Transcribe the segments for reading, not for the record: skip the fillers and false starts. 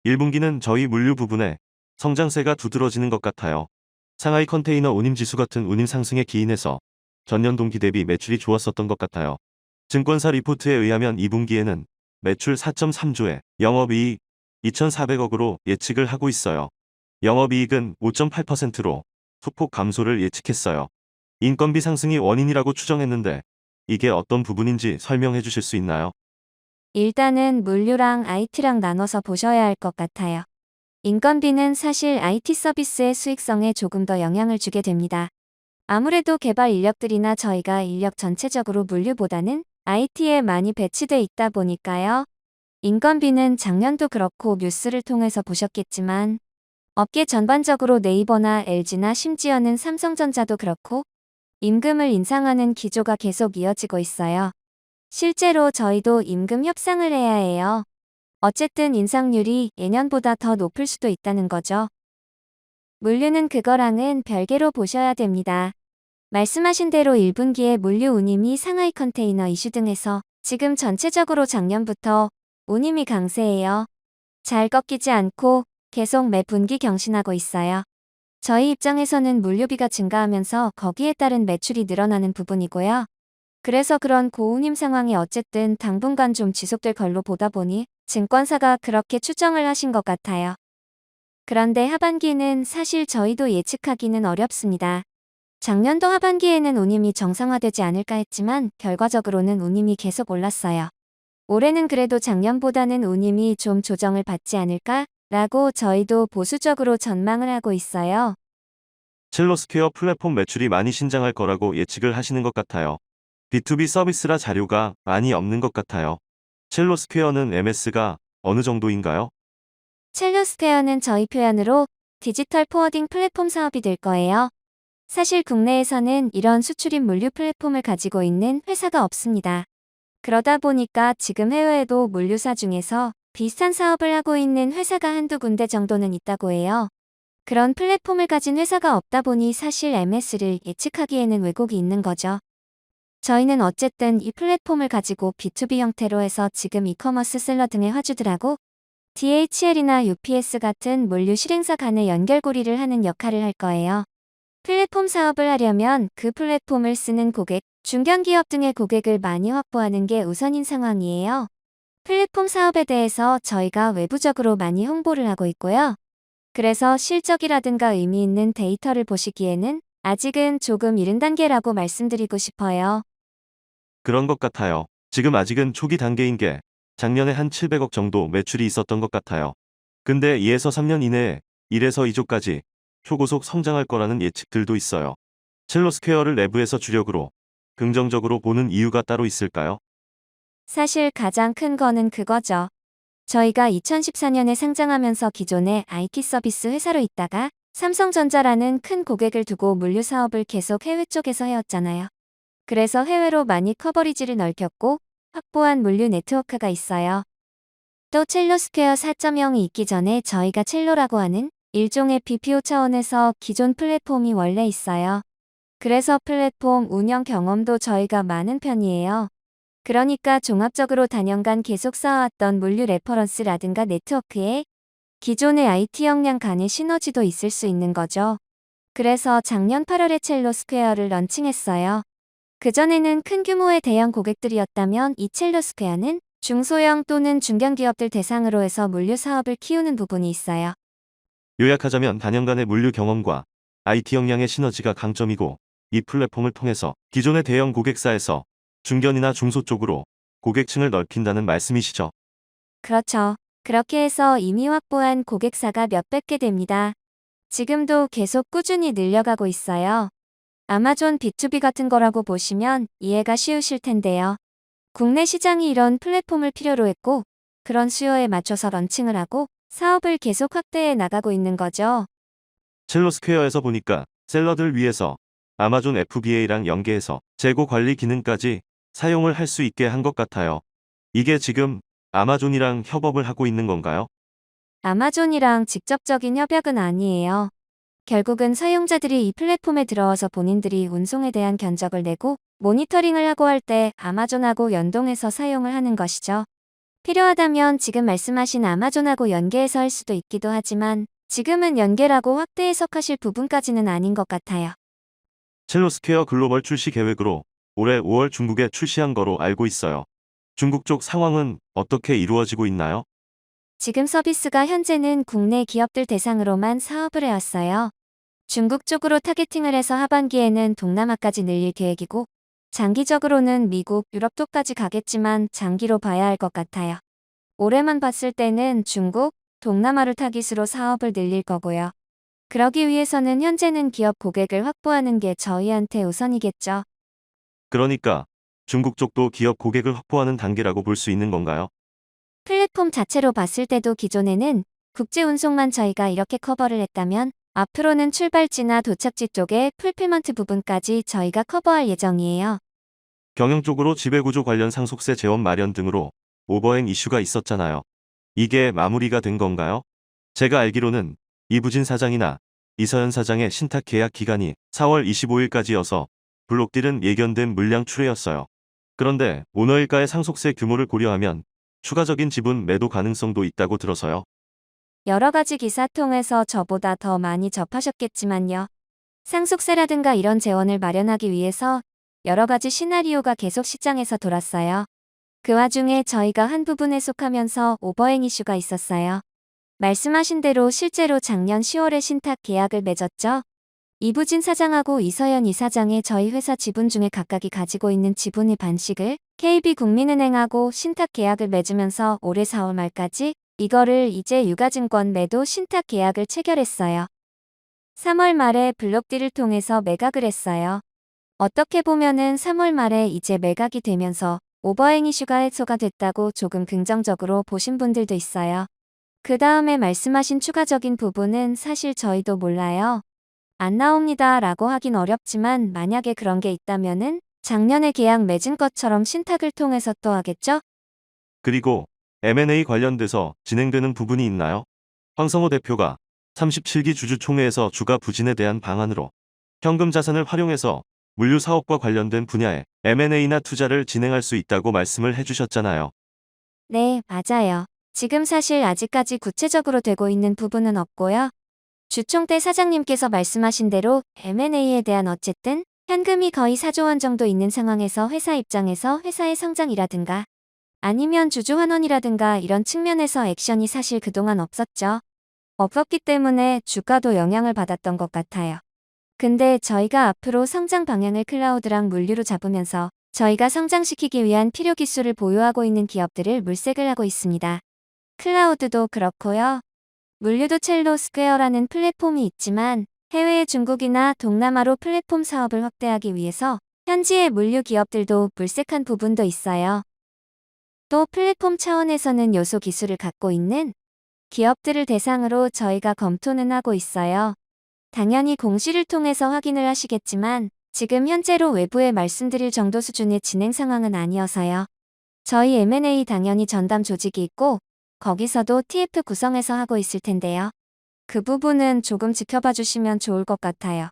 1분기는 저희 물류 부분에 성장세가 두드러지는 것 같아요. 상하이 컨테이너 운임 지수 같은 운임 상승에 기인해서 전년 동기 대비 매출이 좋았었던 것 같아요. 증권사 리포트에 의하면 2분기에는 매출 4.3조에 영업이익 2,400억으로 예측을 하고 있어요. 영업이익은 5.8%로 소폭 감소를 예측했어요. 인건비 상승이 원인이라고 추정했는데 이게 어떤 부분인지 설명해 주실 수 있나요? 일단은 물류랑 IT랑 나눠서 보셔야 할 것 같아요. 인건비는 사실 IT 서비스의 수익성에 조금 더 영향을 주게 됩니다. 아무래도 개발 인력들이나 저희가 인력 전체적으로 물류보다는 IT에 많이 배치돼 있다 보니까요. 인건비는 작년도 그렇고 뉴스를 통해서 보셨겠지만 업계 전반적으로 네이버나 LG나 심지어는 삼성전자도 그렇고 임금을 인상하는 기조가 계속 이어지고 있어요. 실제로 저희도 임금 협상을 해야 해요. 어쨌든 인상률이 예년보다 더 높을 수도 있다는 거죠. 물류는 그거랑은 별개로 보셔야 됩니다. 말씀하신 대로 1분기에 물류 운임이 상하이 컨테이너 이슈 등에서 지금 전체적으로 작년부터 운임이 강세예요. 잘 꺾이지 않고 계속 매 분기 경신하고 있어요. 저희 입장에서는 물류비가 증가하면서 거기에 따른 매출이 늘어나는 부분이고요. 그래서 그런 고운임 상황이 어쨌든 당분간 좀 지속될 걸로 보다 보니 증권사가 그렇게 추정을 하신 것 같아요. 그런데 하반기는 사실 저희도 예측하기는 어렵습니다. 작년도 하반기에는 운임이 정상화되지 않을까 했지만 결과적으로는 운임이 계속 올랐어요. 올해는 그래도 작년보다는 운임이 좀 조정을 받지 않을까? 라고 저희도 보수적으로 전망을 하고 있어요. 첼로스퀘어 플랫폼 매출이 많이 신장할 거라고 예측을 하시는 것 같아요. B2B 서비스라 자료가 많이 없는 것 같아요. 첼로스퀘어는 MS가 어느 정도인가요? 첼로스퀘어는 저희 표현으로 디지털 포워딩 플랫폼 사업이 될 거예요. 사실 국내에서는 이런 수출입 물류 플랫폼을 가지고 있는 회사가 없습니다. 그러다 보니까 지금 해외에도 물류사 중에서 비슷한 사업을 하고 있는 회사가 한두 군데 정도는 있다고 해요. 그런 플랫폼을 가진 회사가 없다 보니 사실 MS를 예측하기에는 왜곡이 있는 거죠. 저희는 어쨌든 이 플랫폼을 가지고 B2B 형태로 해서 지금 이커머스 셀러 등의 화주들하고 DHL이나 UPS 같은 물류 실행사 간의 연결고리를 하는 역할을 할 거예요. 플랫폼 사업을 하려면 그 플랫폼을 쓰는 고객, 중견기업 등의 고객을 많이 확보하는 게 우선인 상황이에요. 플랫폼 사업에 대해서 저희가 외부적으로 많이 홍보를 하고 있고요. 그래서 실적이라든가 의미 있는 데이터를 보시기에는 아직은 조금 이른 단계라고 말씀드리고 싶어요. 그런 것 같아요. 지금 아직은 초기 단계인 게 작년에 한 700억 정도 매출이 있었던 것 같아요. 근데 2에서 3년 이내에 1에서 2조까지 초고속 성장할 거라는 예측들도 있어요. 첼로스퀘어를 내부에서 주력으로 긍정적으로 보는 이유가 따로 있을까요? 사실 가장 큰 거는 그거죠. 저희가 2014년에 상장하면서 기존의 IT 서비스 회사로 있다가 삼성전자라는 큰 고객을 두고 물류 사업을 계속 해외 쪽에서 해왔잖아요. 그래서 해외로 많이 커버리지를 넓혔고 확보한 물류 네트워크가 있어요. 또 첼로스퀘어 4.0이 있기 전에 저희가 첼로라고 하는 일종의 BPO 차원에서 기존 플랫폼이 원래 있어요. 그래서 플랫폼 운영 경험도 저희가 많은 편이에요. 그러니까 종합적으로 단연간 계속 쌓아왔던 물류 레퍼런스라든가 네트워크에 기존의 IT 역량 간의 시너지도 있을 수 있는 거죠. 그래서 작년 8월에 첼로 스퀘어를 런칭했어요. 그전에는 큰 규모의 대형 고객들이었다면 이 첼로 스퀘어는 중소형 또는 중견기업들 대상으로 해서 물류 사업을 키우는 부분이 있어요. 요약하자면 단연간의 물류 경험과 IT 역량의 시너지가 강점이고 이 플랫폼을 통해서 기존의 대형 고객사에서 중견이나 중소 쪽으로 고객층을 넓힌다는 말씀이시죠. 그렇죠. 그렇게 해서 이미 확보한 고객사가 몇백 개 됩니다. 지금도 계속 꾸준히 늘려가고 있어요. 아마존 B2B 같은 거라고 보시면 이해가 쉬우실 텐데요. 국내 시장이 이런 플랫폼을 필요로 했고, 그런 수요에 맞춰서 런칭을 하고 사업을 계속 확대해 나가고 있는 거죠. 첼로스퀘어에서 보니까 셀러들 위해서 아마존 FBA랑 연계해서 재고 관리 기능까지 사용을 할 수 있게 한 것 같아요. 이게 지금 아마존이랑 협업을 하고 있는 건가요? 아마존이랑 직접적인 협약은 아니에요. 결국은 사용자들이 이 플랫폼에 들어와서 본인들이 운송에 대한 견적을 내고 모니터링을 하고 할 때 아마존하고 연동해서 사용을 하는 것이죠. 필요하다면 지금 말씀하신 아마존하고 연계해서 할 수도 있기도 하지만 지금은 연계라고 확대 해석하실 부분까지는 아닌 것 같아요. 첼로스퀘어 글로벌 출시 계획으로 올해 5월 중국에 출시한 거로 알고 있어요. 중국 쪽 상황은 어떻게 이루어지고 있나요? 지금 서비스가 현재는 국내 기업들 대상으로만 사업을 해왔어요. 중국 쪽으로 타겟팅을 해서 하반기에는 동남아까지 늘릴 계획이고 장기적으로는 미국, 유럽 쪽까지 가겠지만 장기로 봐야 할 것 같아요. 올해만 봤을 때는 중국, 동남아를 타깃으로 사업을 늘릴 거고요. 그러기 위해서는 현재는 기업 고객을 확보하는 게 저희한테 우선이겠죠. 그러니까 중국 쪽도 기업 고객을 확보하는 단계라고 볼 수 있는 건가요? 플랫폼 자체로 봤을 때도 기존에는 국제 운송만 저희가 이렇게 커버를 했다면 앞으로는 출발지나 도착지 쪽에 풀필먼트 부분까지 저희가 커버할 예정이에요. 경영 쪽으로 지배구조 관련 상속세 재원 마련 등으로 오버행 이슈가 있었잖아요. 이게 마무리가 된 건가요? 제가 알기로는 이부진 사장이나 이서연 사장의 신탁 계약 기간이 4월 25일까지여서 블록딜은 예견된 물량 출회였어요. 그런데 오너일가의 상속세 규모를 고려하면 추가적인 지분 매도 가능성도 있다고 들어서요. 여러 가지 기사 통해서 저보다 더 많이 접하셨겠지만요. 상속세라든가 이런 재원을 마련하기 위해서 여러 가지 시나리오가 계속 시장에서 돌았어요. 그 와중에 저희가 한 부분에 속하면서 오버행 이슈가 있었어요. 말씀하신 대로 실제로 작년 10월에 신탁 계약을 맺었죠. 이부진 사장하고 이서연 이사장의 저희 회사 지분 중에 각각이 가지고 있는 지분의 반씩을 KB국민은행하고 신탁 계약을 맺으면서 올해 4월 말까지 이거를 이제 유가증권 매도 신탁 계약을 체결했어요. 3월 말에 블록딜을 통해서 매각을 했어요. 어떻게 보면은 3월 말에 이제 매각이 되면서 오버행 이슈가 해소가 됐다고 조금 긍정적으로 보신 분들도 있어요. 그 다음에 말씀하신 추가적인 부분은 사실 저희도 몰라요. 안 나옵니다 라고 하긴 어렵지만 만약에 그런 게 있다면은 작년에 계약 맺은 것처럼 신탁을 통해서 또 하겠죠? 그리고 M&A 관련돼서 진행되는 부분이 있나요? 황성호 대표가 37기 주주총회에서 주가 부진에 대한 방안으로 현금 자산을 활용해서 물류 사업과 관련된 분야에 M&A나 투자를 진행할 수 있다고 말씀을 해주셨잖아요. 네, 맞아요. 지금 사실 아직까지 구체적으로 되고 있는 부분은 없고요. 주총 때 사장님께서 말씀하신 대로 M&A에 대한 어쨌든 현금이 거의 4조 원 정도 있는 상황에서 회사 입장에서 회사의 성장이라든가 아니면 주주 환원이라든가 이런 측면에서 액션이 사실 그동안 없었죠. 없었기 때문에 주가도 영향을 받았던 것 같아요. 근데 저희가 앞으로 성장 방향을 클라우드랑 물류로 잡으면서 저희가 성장시키기 위한 필요 기술을 보유하고 있는 기업들을 물색을 하고 있습니다. 클라우드도 그렇고요. 물류도 첼로 스퀘어라는 플랫폼이 있지만 해외의 중국이나 동남아로 플랫폼 사업을 확대하기 위해서 현지의 물류 기업들도 물색한 부분도 있어요. 또 플랫폼 차원에서는 요소 기술을 갖고 있는 기업들을 대상으로 저희가 검토는 하고 있어요. 당연히 공시를 통해서 확인을 하시겠지만 지금 현재로 외부에 말씀드릴 정도 수준의 진행 상황은 아니어서요. 저희 M&A 당연히 전담 조직이 있고 거기서도 TF 구성해서 하고 있을 텐데요. 그 부분은 조금 지켜봐 주시면 좋을 것 같아요.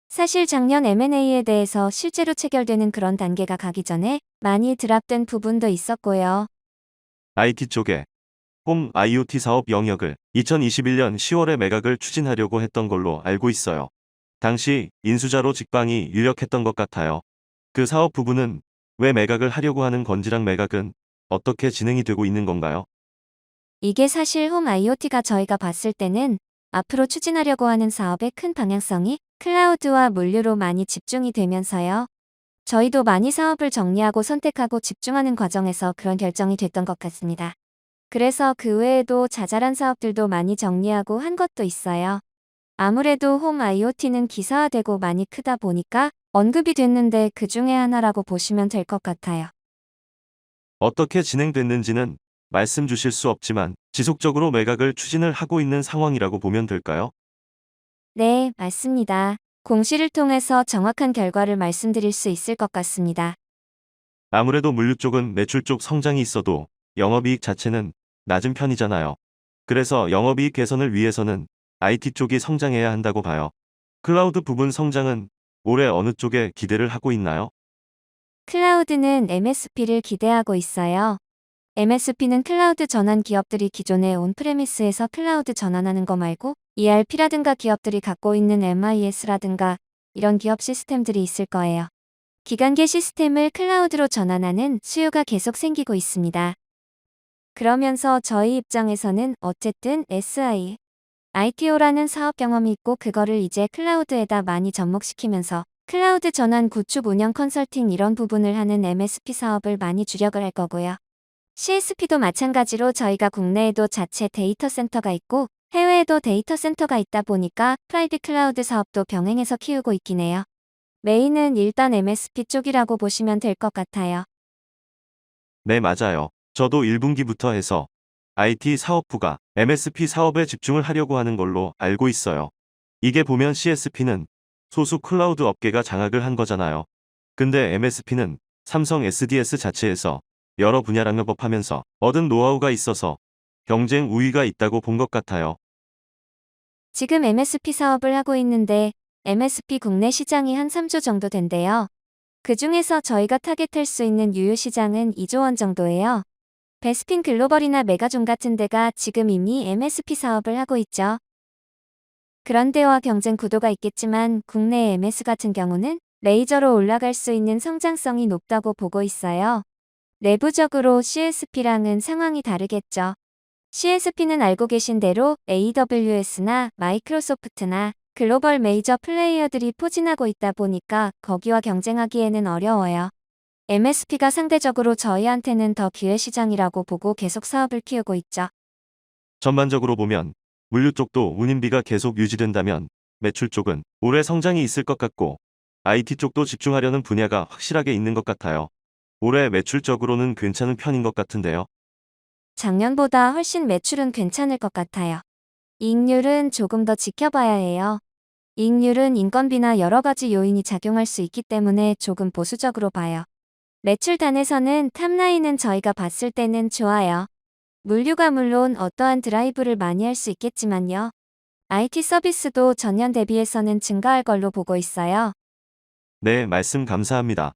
사실 작년 M&A에 대해서 실제로 체결되는 그런 단계가 가기 전에 많이 드랍된 부분도 있었고요. IT 쪽에 홈 IoT 사업 영역을 2021년 10월에 매각을 추진하려고 했던 걸로 알고 있어요. 당시 인수자로 직방이 유력했던 것 같아요. 그 사업 부분은 왜 매각을 하려고 하는 건지랑 매각은 어떻게 진행이 되고 있는 건가요? 이게 사실 홈 IoT가 저희가 봤을 때는 앞으로 추진하려고 하는 사업의 큰 방향성이 클라우드와 물류로 많이 집중이 되면서요. 저희도 많이 사업을 정리하고 선택하고 집중하는 과정에서 그런 결정이 됐던 것 같습니다. 그래서 그 외에도 자잘한 사업들도 많이 정리하고 한 것도 있어요. 아무래도 홈 IoT는 기사화되고 많이 크다 보니까 언급이 됐는데 그 중에 하나라고 보시면 될 것 같아요. 어떻게 진행됐는지는 말씀 주실 수 없지만 지속적으로 매각을 추진을 하고 있는 상황이라고 보면 될까요? 네, 맞습니다. 공시를 통해서 정확한 결과를 말씀드릴 수 있을 것 같습니다. 아무래도 물류 쪽은 매출 쪽 성장이 있어도 영업이익 자체는 낮은 편이잖아요. 그래서 영업이익 개선을 위해서는 IT 쪽이 성장해야 한다고 봐요. 클라우드 부분 성장은 올해 어느 쪽에 기대를 하고 있나요? 클라우드는 MSP를 기대하고 있어요. MSP는 클라우드 전환 기업들이 기존의 온프레미스에서 클라우드 전환하는 거 말고 ERP라든가 기업들이 갖고 있는 MIS라든가 이런 기업 시스템들이 있을 거예요. 기간계 시스템을 클라우드로 전환하는 수요가 계속 생기고 있습니다. 그러면서 저희 입장에서는 어쨌든 SI, ITO라는 사업 경험이 있고 그거를 이제 클라우드에다 많이 접목시키면서 클라우드 전환 구축 운영 컨설팅 이런 부분을 하는 MSP 사업을 많이 주력을 할 거고요. CSP도 마찬가지로 저희가 국내에도 자체 데이터 센터가 있고 해외에도 데이터 센터가 있다 보니까 프라이빗 클라우드 사업도 병행해서 키우고 있긴 해요. 메인은 일단 MSP 쪽이라고 보시면 될 것 같아요. 네, 맞아요. 저도 1분기부터 해서 IT 사업부가 MSP 사업에 집중을 하려고 하는 걸로 알고 있어요. 이게 보면 CSP는 소수 클라우드 업계가 장악을 한 거잖아요. 근데 MSP는 삼성 SDS 자체에서 여러 분야랑 협업하면서 얻은 노하우가 있어서 경쟁 우위가 있다고 본 것 같아요. 지금 MSP 사업을 하고 있는데 MSP 국내 시장이 한 3조 정도 된대요. 그 중에서 저희가 타겟할 수 있는 유효 시장은 2조 원 정도예요. 베스핀 글로벌이나 메가존 같은 데가 지금 이미 MSP 사업을 하고 있죠. 그런 데와 경쟁 구도가 있겠지만 국내 MS 같은 경우는 레이저로 올라갈 수 있는 성장성이 높다고 보고 있어요. 내부적으로 CSP랑은 상황이 다르겠죠. CSP는 알고 계신 대로 AWS나 마이크로소프트나 글로벌 메이저 플레이어들이 포진하고 있다 보니까 거기와 경쟁하기에는 어려워요. MSP가 상대적으로 저희한테는 더 기회 시장이라고 보고 계속 사업을 키우고 있죠. 전반적으로 보면 물류 쪽도 운임비가 계속 유지된다면 매출 쪽은 올해 성장이 있을 것 같고 IT 쪽도 집중하려는 분야가 확실하게 있는 것 같아요. 올해 매출적으로는 괜찮은 편인 것 같은데요. 작년보다 훨씬 매출은 괜찮을 것 같아요. 이익률은 조금 더 지켜봐야 해요. 이익률은 인건비나 여러 가지 요인이 작용할 수 있기 때문에 조금 보수적으로 봐요. 매출 단에서는 탑라인은 저희가 봤을 때는 좋아요. 물류가 물론 어떠한 드라이브를 많이 할 수 있겠지만요. IT 서비스도 전년 대비해서는 증가할 걸로 보고 있어요. 네, 말씀 감사합니다.